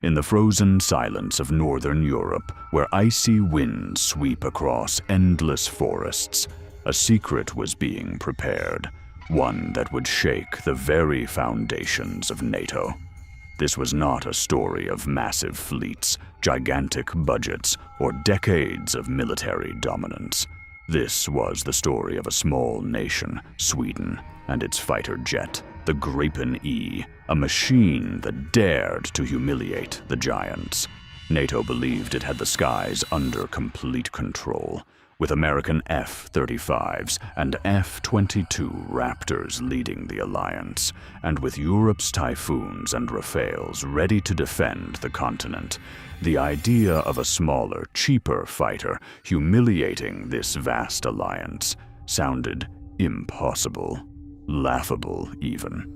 In the frozen silence of northern Europe, where icy winds sweep across endless forests, a secret was being prepared, one that would shake the very foundations of NATO. This was not a story of massive fleets, gigantic budgets, or decades of military dominance. This was the story of a small nation, Sweden, and its fighter jet, the Gripen E, a machine that dared to humiliate the giants. NATO believed it had the skies under complete control, with American F-35s and F-22 Raptors leading the alliance, and with Europe's Typhoons and Rafales ready to defend the continent. The idea of a smaller, cheaper fighter humiliating this vast alliance sounded impossible, laughable even.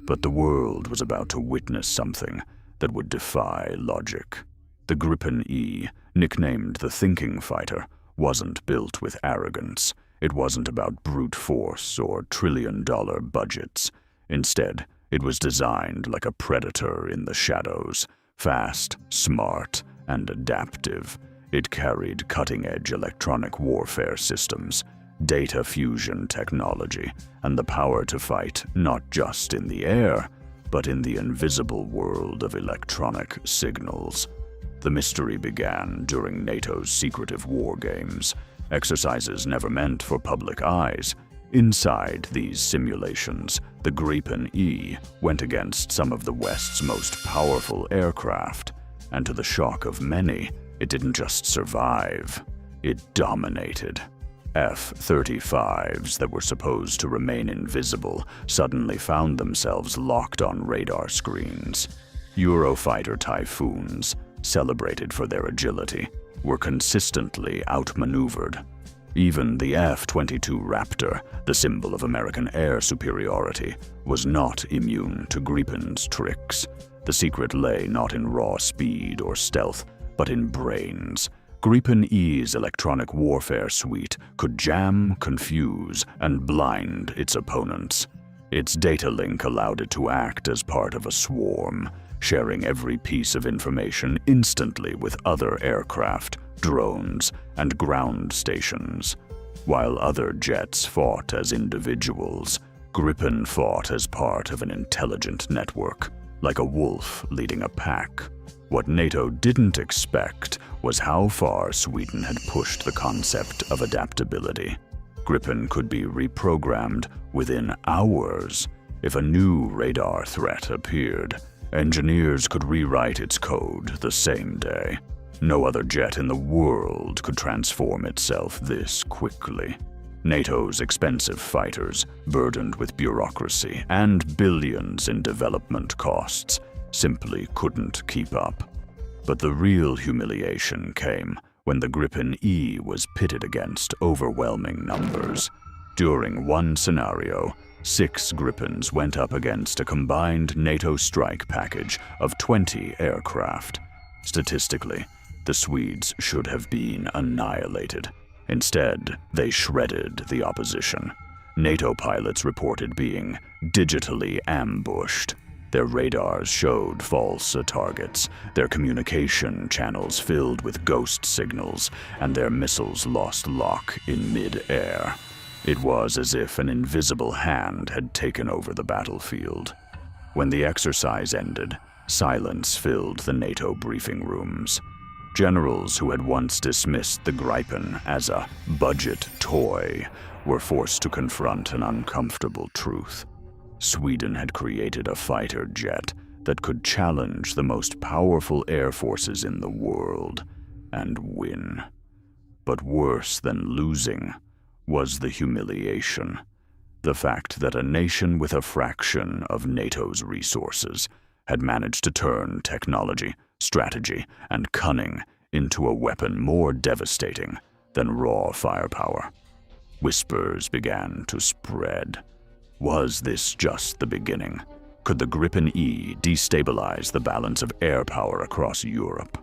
But the world was about to witness something that would defy logic. The Gripen E, nicknamed the thinking fighter, wasn't built with arrogance. It wasn't about brute force or trillion-dollar budgets. Instead, it was designed like a predator in the shadows, fast, smart, and adaptive. It carried cutting-edge electronic warfare systems, data fusion technology, and the power to fight not just in the air, but in the invisible world of electronic signals. The mystery began during NATO's secretive war games, exercises never meant for public eyes. Inside these simulations, the Gripen E went against some of the West's most powerful aircraft, and to the shock of many, it didn't just survive, it dominated. F-35s that were supposed to remain invisible suddenly found themselves locked on radar screens. Eurofighter Typhoons, celebrated for their agility, were consistently outmaneuvered. Even the F-22 Raptor, the symbol of American air superiority, was not immune to Gripen's tricks. The secret lay not in raw speed or stealth, but in brains. Gripen E's electronic warfare suite could jam, confuse, and blind its opponents. Its data link allowed it to act as part of a swarm, sharing every piece of information instantly with other aircraft, drones, and ground stations. While other jets fought as individuals, Gripen fought as part of an intelligent network, like a wolf leading a pack. What NATO didn't expect was how far Sweden had pushed the concept of adaptability. Gripen could be reprogrammed within hours. If a new radar threat appeared, engineers could rewrite its code the same day. No other jet in the world could transform itself this quickly. NATO's expensive fighters, burdened with bureaucracy and billions in development costs, simply couldn't keep up. But the real humiliation came when the Gripen E was pitted against overwhelming numbers. During one scenario, 6 Gripens went up against a combined NATO strike package of 20 aircraft. Statistically, the Swedes should have been annihilated. Instead, they shredded the opposition. NATO pilots reported being digitally ambushed. Their radars showed false targets, their communication channels filled with ghost signals, and their missiles lost lock in mid-air. It was as if an invisible hand had taken over the battlefield. When the exercise ended, silence filled the NATO briefing rooms. Generals who had once dismissed the Gripen as a budget toy were forced to confront an uncomfortable truth. Sweden had created a fighter jet that could challenge the most powerful air forces in the world and win. But worse than losing was the humiliation. The fact that a nation with a fraction of NATO's resources had managed to turn technology, strategy, and cunning into a weapon more devastating than raw firepower. Whispers began to spread. Was this just the beginning? Could the Gripen E destabilize the balance of air power across Europe?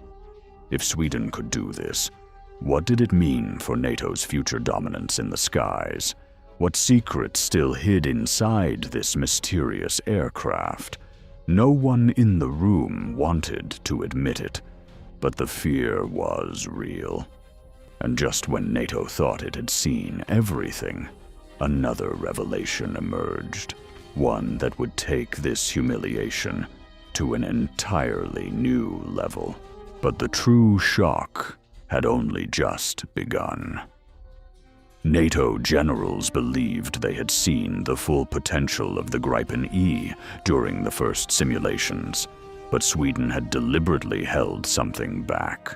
If Sweden could do this, what did it mean for NATO's future dominance in the skies? What secrets still hid inside this mysterious aircraft? No one in the room wanted to admit it, but the fear was real. And just when NATO thought it had seen everything, another revelation emerged, one that would take this humiliation to an entirely new level. But the true shock had only just begun. NATO generals believed they had seen the full potential of the Gripen E during the first simulations, but Sweden had deliberately held something back.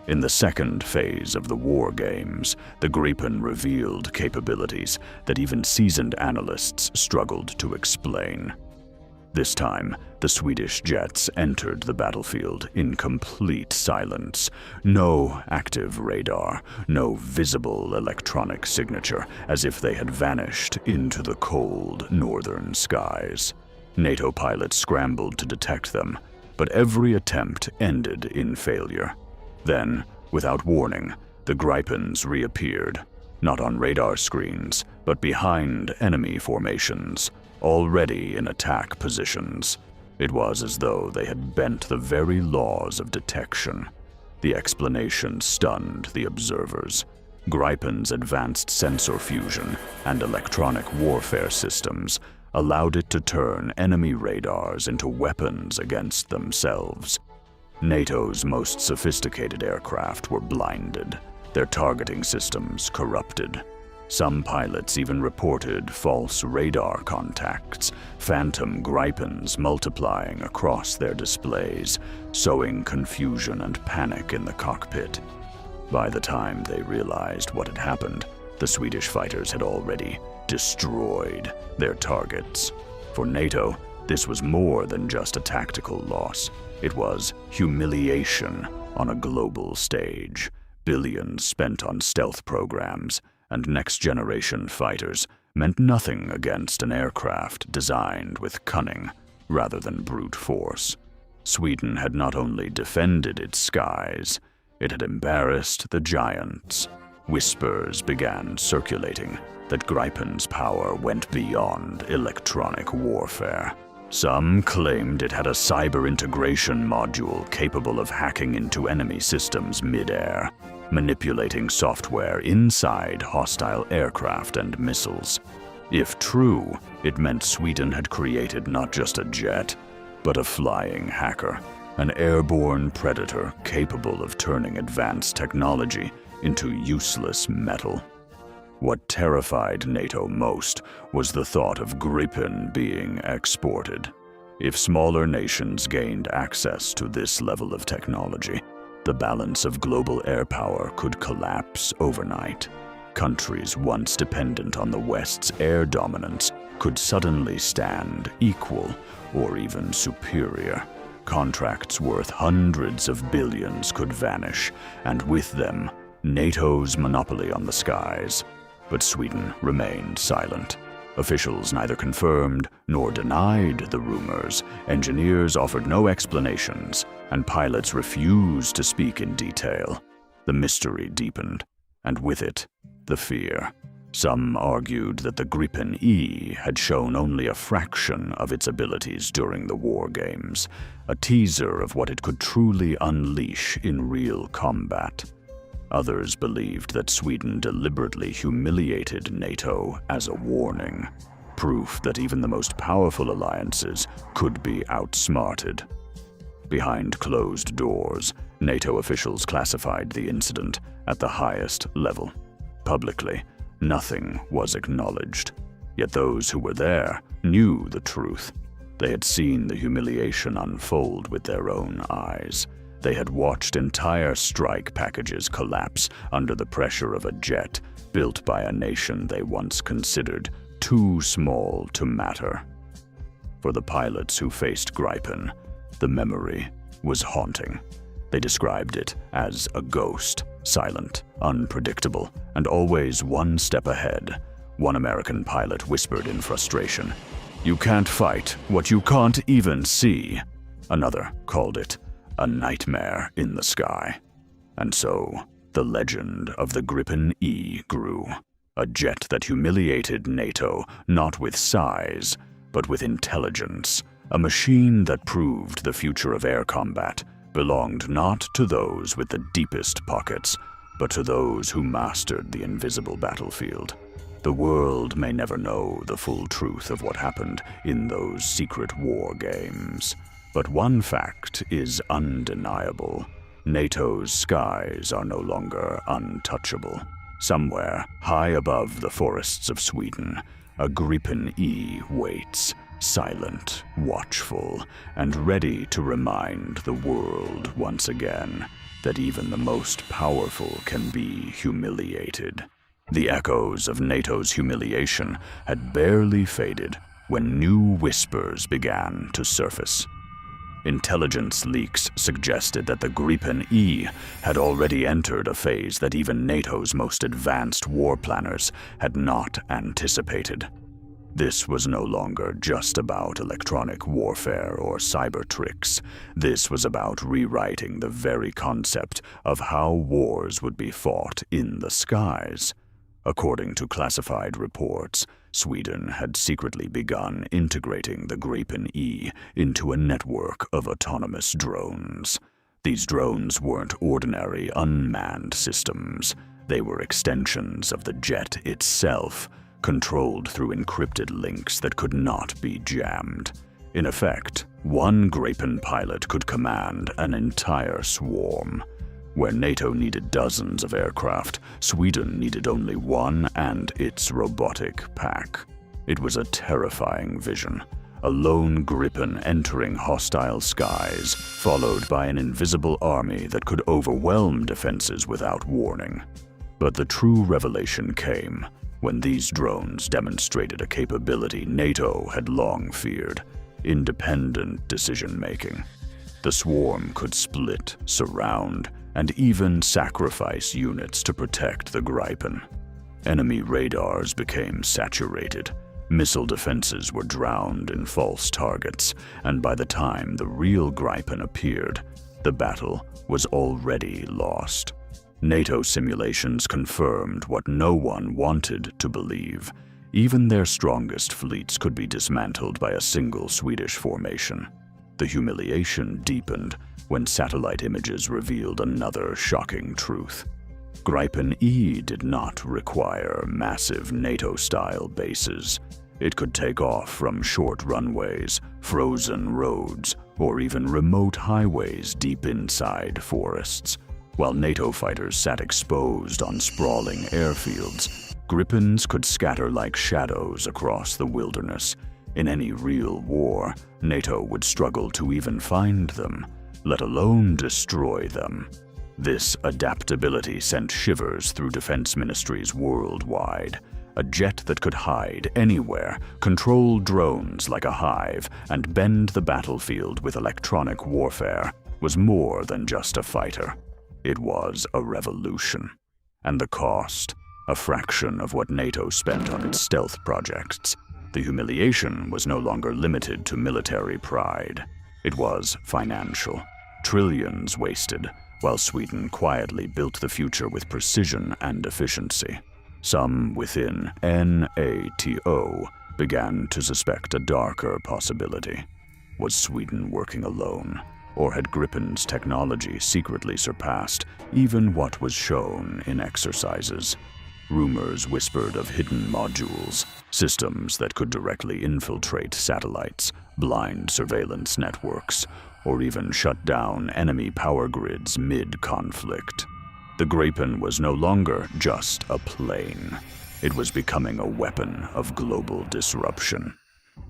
In the second phase of the war games, the Gripen revealed capabilities that even seasoned analysts struggled to explain. This time, the Swedish jets entered the battlefield in complete silence. No active radar, no visible electronic signature, as if they had vanished into the cold northern skies. NATO pilots scrambled to detect them, but every attempt ended in failure. Then, without warning, the Gripens reappeared, not on radar screens, but behind enemy formations, already in attack positions. It was as though they had bent the very laws of detection. The explanation stunned the observers. Gripen's advanced sensor fusion and electronic warfare systems allowed it to turn enemy radars into weapons against themselves. NATO's most sophisticated aircraft were blinded, their targeting systems corrupted. Some pilots even reported false radar contacts, phantom Gripens multiplying across their displays, sowing confusion and panic in the cockpit. By the time they realized what had happened, the Swedish fighters had already destroyed their targets. For NATO, this was more than just a tactical loss. It was humiliation on a global stage. Billions spent on stealth programs and next-generation fighters meant nothing against an aircraft designed with cunning rather than brute force. Sweden had not only defended its skies, it had embarrassed the giants. Whispers began circulating that Gripen's power went beyond electronic warfare. Some claimed it had a cyber integration module capable of hacking into enemy systems mid-air, manipulating software inside hostile aircraft and missiles. If true, it meant Sweden had created not just a jet, but a flying hacker, an airborne predator capable of turning advanced technology into useless metal. What terrified NATO most was the thought of Gripen being exported. If smaller nations gained access to this level of technology, the balance of global air power could collapse overnight. Countries once dependent on the West's air dominance could suddenly stand equal or even superior. Contracts worth hundreds of billions could vanish, and with them, NATO's monopoly on the skies. But Sweden remained silent. Officials neither confirmed nor denied the rumors. Engineers offered no explanations, and pilots refused to speak in detail. The mystery deepened, and with it, the fear. Some argued that the Gripen E had shown only a fraction of its abilities during the war games, a teaser of what it could truly unleash in real combat. Others believed that Sweden deliberately humiliated NATO as a warning, proof that even the most powerful alliances could be outsmarted. Behind closed doors, NATO officials classified the incident at the highest level. Publicly, nothing was acknowledged, yet those who were there knew the truth. They had seen the humiliation unfold with their own eyes. They had watched entire strike packages collapse under the pressure of a jet built by a nation they once considered too small to matter. For the pilots who faced Gripen, the memory was haunting. They described it as a ghost, silent, unpredictable, and always one step ahead. One American pilot whispered in frustration, "You can't fight what you can't even see." Another called it a nightmare in the sky. And so, the legend of the Gripen E grew. A jet that humiliated NATO not with size, but with intelligence. A machine that proved the future of air combat belonged not to those with the deepest pockets, but to those who mastered the invisible battlefield. The world may never know the full truth of what happened in those secret war games. But one fact is undeniable. NATO's skies are no longer untouchable. Somewhere, high above the forests of Sweden, a Gripen E waits, silent, watchful, and ready to remind the world once again that even the most powerful can be humiliated. The echoes of NATO's humiliation had barely faded when new whispers began to surface. Intelligence leaks suggested that the Gripen E had already entered a phase that even NATO's most advanced war planners had not anticipated. This was no longer just about electronic warfare or cyber tricks. This was about rewriting the very concept of how wars would be fought in the skies. According to classified reports, Sweden had secretly begun integrating the Gripen E into a network of autonomous drones. These drones weren't ordinary unmanned systems. They were extensions of the jet itself, controlled through encrypted links that could not be jammed. In effect, one Gripen pilot could command an entire swarm. Where NATO needed dozens of aircraft, Sweden needed only one and its robotic pack. It was a terrifying vision. A lone Gripen entering hostile skies, followed by an invisible army that could overwhelm defenses without warning. But the true revelation came when these drones demonstrated a capability NATO had long feared: independent decision-making. The swarm could split, surround, and even sacrifice units to protect the Gripen. Enemy radars became saturated. Missile defenses were drowned in false targets, and by the time the real Gripen appeared, the battle was already lost. NATO simulations confirmed what no one wanted to believe. Even their strongest fleets could be dismantled by a single Swedish formation. The humiliation deepened when satellite images revealed another shocking truth. Gripen E did not require massive NATO-style bases. It could take off from short runways, frozen roads, or even remote highways deep inside forests. While NATO fighters sat exposed on sprawling airfields, Gripens could scatter like shadows across the wilderness. In any real war, NATO would struggle to even find them, let alone destroy them. This adaptability sent shivers through defense ministries worldwide. A jet that could hide anywhere, control drones like a hive, and bend the battlefield with electronic warfare was more than just a fighter. It was a revolution. And the cost? A fraction of what NATO spent on its stealth projects. The humiliation was no longer limited to military pride. It was financial. Trillions wasted, while Sweden quietly built the future with precision and efficiency. Some within NATO began to suspect a darker possibility. Was Sweden working alone? Or had Gripen's technology secretly surpassed even what was shown in exercises? Rumors whispered of hidden modules, systems that could directly infiltrate satellites, blind surveillance networks, or even shut down enemy power grids mid-conflict. The Gripen was no longer just a plane. It was becoming a weapon of global disruption.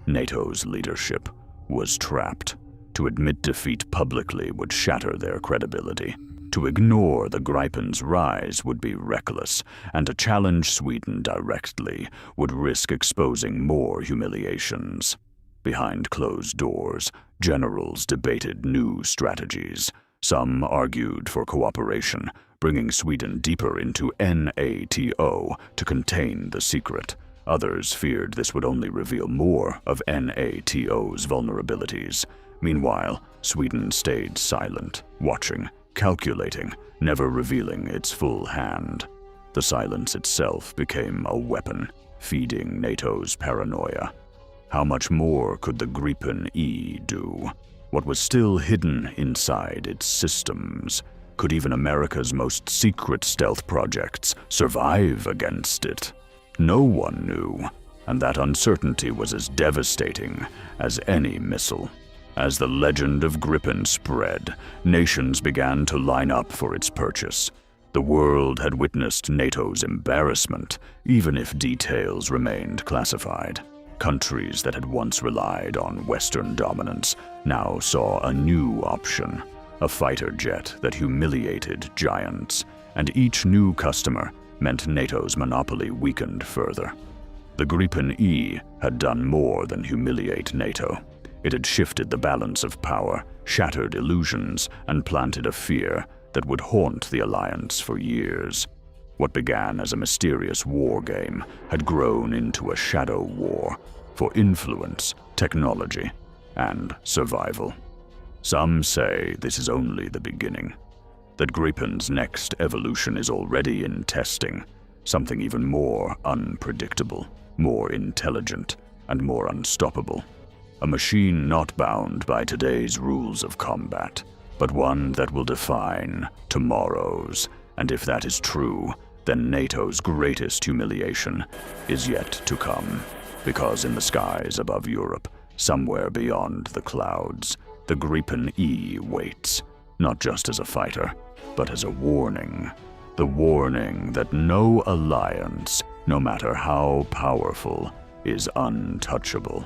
NATO's leadership was trapped. To admit defeat publicly would shatter their credibility. To ignore the Gripen's rise would be reckless, and to challenge Sweden directly would risk exposing more humiliations. Behind closed doors, generals debated new strategies. Some argued for cooperation, bringing Sweden deeper into NATO to contain the secret. Others feared this would only reveal more of NATO's vulnerabilities. Meanwhile, Sweden stayed silent, watching, calculating, never revealing its full hand. The silence itself became a weapon, feeding NATO's paranoia. How much more could the Gripen E do? What was still hidden inside its systems? Could even America's most secret stealth projects survive against it? No one knew, and that uncertainty was as devastating as any missile. As the legend of Gripen spread, nations began to line up for its purchase. The world had witnessed NATO's embarrassment, even if details remained classified. Countries that had once relied on Western dominance now saw a new option, a fighter jet that humiliated giants, and each new customer meant NATO's monopoly weakened further. The Gripen E had done more than humiliate NATO. It had shifted the balance of power, shattered illusions, and planted a fear that would haunt the alliance for years. What began as a mysterious war game had grown into a shadow war for influence, technology, and survival. Some say this is only the beginning, that Gripen's next evolution is already in testing, something even more unpredictable, more intelligent, and more unstoppable. A machine not bound by today's rules of combat, but one that will define tomorrow's. And if that is true, then NATO's greatest humiliation is yet to come. Because in the skies above Europe, somewhere beyond the clouds, the Gripen E waits, not just as a fighter, but as a warning. The warning that no alliance, no matter how powerful, is untouchable.